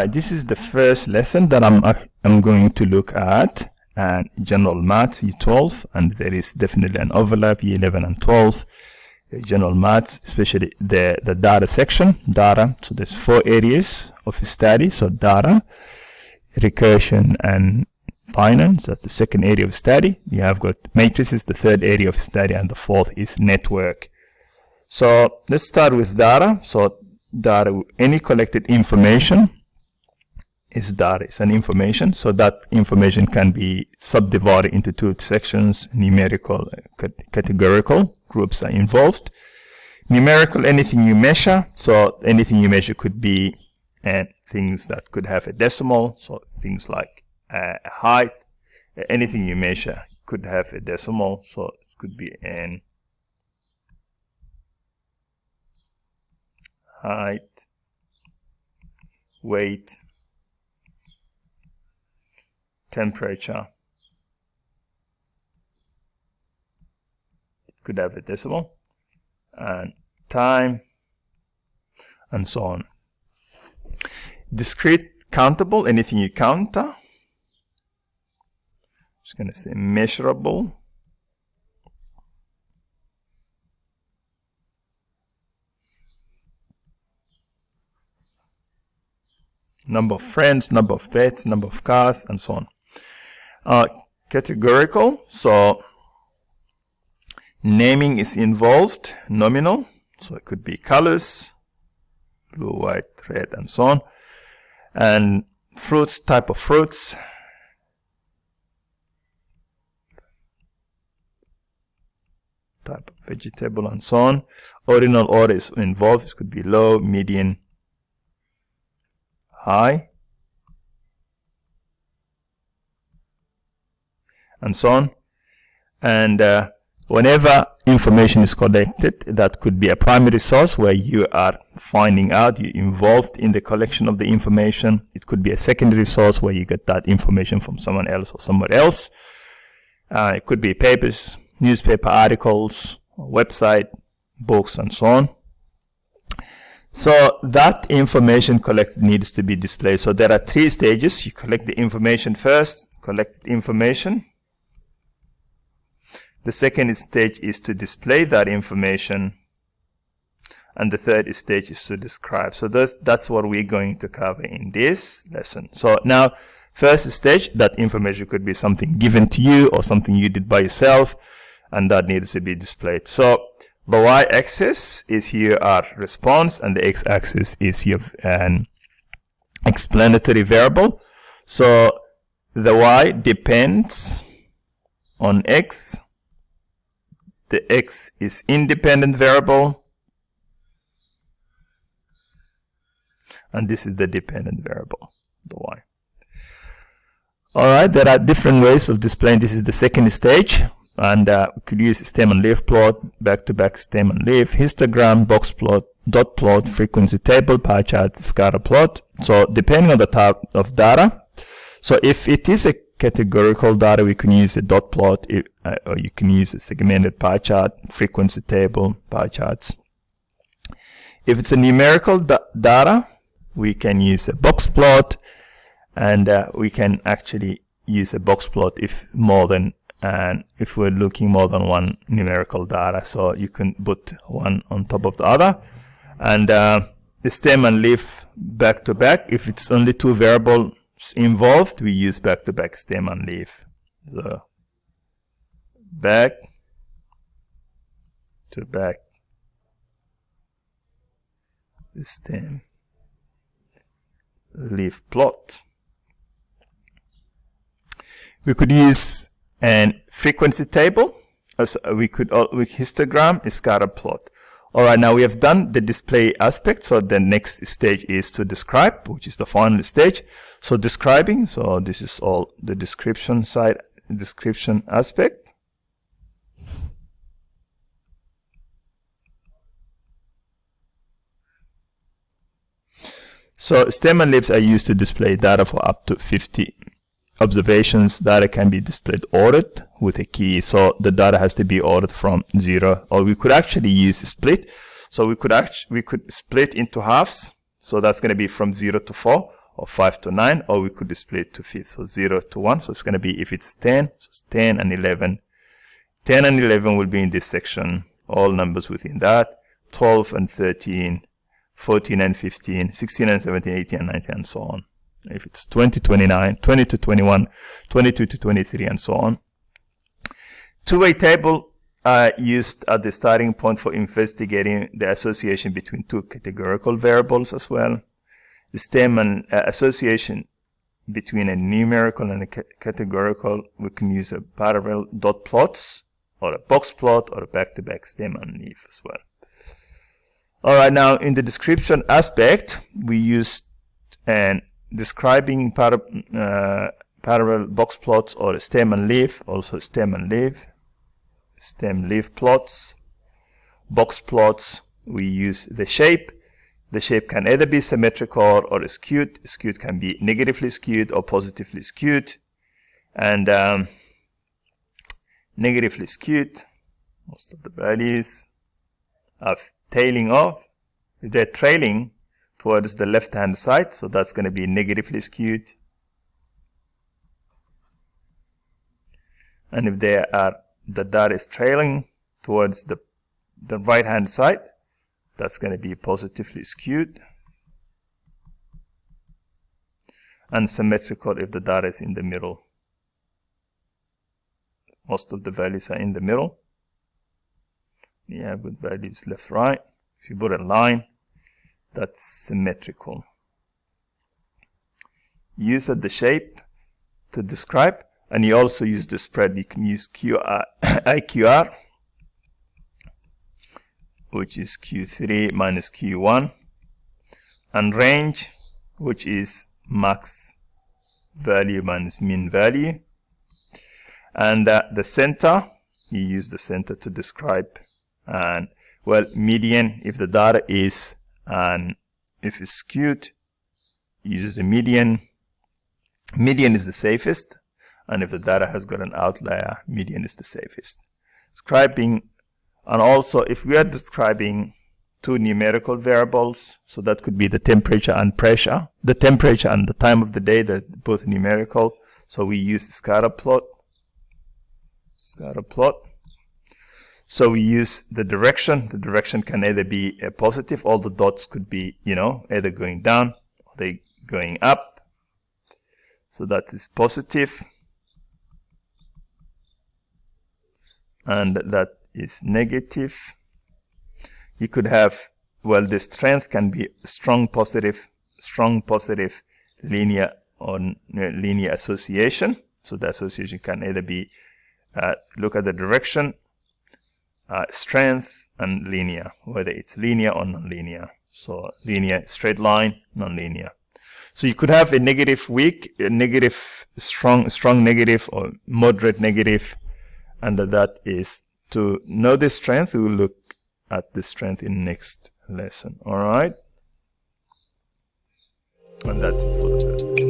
Alright, this is the first lesson that I'm going to look at, and general maths Yr12, and there is definitely an overlap Yr11 and 12. General maths, especially the data section, data. So there's 4 areas of study. So data, recursion, and finance. That's the second area of study. You have got matrices, the third area of study, and the fourth is network. So let's start with data. So data, any collected information is data. It's an information. So that information can be subdivided into 2 sections: numerical, categorical. Groups are involved. Numerical, anything you measure. So anything you measure could be things that could have a decimal. So things like height. Anything you measure could have a decimal. So it could be an height, weight, temperature. It could have a decimal, and time, and so on. Discrete, countable, anything you counter. Just going to say measurable. Number of friends, number of pets, number of cars, and so on. Categorical, so naming is involved. Nominal, so it could be colors, blue, white, red, and so on. And fruits, type of fruits. Type of vegetable, and so on. Ordinal order is involved. It could be low, median, high, and so on. And whenever information is collected, that could be a primary source where you are finding out, you're involved in the collection of the information. It could be a secondary source where you get that information from someone else or somewhere else. It could be papers, newspaper articles, website, books, and so on. So that information collected needs to be displayed. So there are 3 stages. You collect the information first, collected information. The second stage is to display that information. And the third stage is to describe. So that's what we're going to cover in this lesson. So now, first stage, that information could be something given to you or something you did by yourself, and that needs to be displayed. So the y-axis is your response, and the x-axis is your explanatory variable. So the y depends on x. The x is independent variable, and this is the dependent variable, the y. Alright, there are different ways of displaying. This is the second stage. And we could use stem and leaf plot, back-to-back stem and leaf, histogram, box plot, dot plot, frequency table, pie chart, scatter plot. So depending on the type of data. So if it is a categorical data, we can use a dot plot, or you can use a segmented pie chart, frequency table, pie charts. If it's a numerical data, we can use a box plot, and we can actually use a box plot if we're looking more than one numerical data. So you can put one on top of the other. And the stem and leaf back to back. If it's only 2 variables involved, we use back to back stem and leaf. So back to back stem leaf plot. We could use an frequency table. We could with histogram, a scatter plot. All right, now we have done the display aspect. So the next stage is to describe, which is the final stage. So describing. So this is all the description side, description aspect. So stem and leaves are used to display data for up to 50 observations. Data can be displayed ordered with a key. So the data has to be ordered from 0, or we could actually use split. So we could split into halves. So that's going to be from 0 to 4, or 5 to 9, or we could display it to fifth, so 0 to 1. So it's going to be, if it's 10, so it's 10 and 11. 10 and 11 will be in this section, all numbers within that. 12 and 13, 14 and 15, 16 and 17, 18 and 19, and so on. If it's 20, 29, 20 to 21, 22 to 23, and so on. Two-way table used at the starting point for investigating the association between two categorical variables as well. The stem and association between a numerical and a categorical, we can use a parallel dot plots, or a box plot, or a back-to-back stem and leaf as well. All right, now in the description aspect, we used describing parallel box plots or stem and leaf, also stem and leaf, stem leaf plots, box plots. We use the shape. The shape can either be symmetrical or skewed. Skewed can be negatively skewed or positively skewed. And negatively skewed, most of the values are tailing off. If they're trailing towards the left hand side, so that's going to be negatively skewed. And if they are, the dot is trailing towards the right hand side, that's going to be positively skewed. And symmetrical if the dot is in the middle. Most of the values are in the middle. You have good values left, right. If you put a line, that's symmetrical. Use the shape to describe, and you also use the spread. You can use IQR, which is Q3 minus Q1, and range, which is max value minus mean value. And the center, you use the center to describe. And well, median, if the data is, and if it's skewed, use the median. Median is the safest, and if the data has got an outlier, median is the safest. Describing, and also if we are describing two numerical variables, so that could be the temperature and pressure, the temperature and the time of the day, that both numerical, so we use scatter plot. Scatter plot. So we use the direction. The direction can either be a positive, all the dots could be, either going down or they going up. So that is positive. And that is negative. You could have, well, the strength can be strong positive linear or linear association. So the association can either be, look at the direction, strength, and linear, whether it's linear or non-linear. So linear, straight line, non-linear. So you could have a negative weak, a negative, strong negative, or moderate negative, and that is, to know the strength, we will look at the strength in next lesson. All right, and that's it for the first.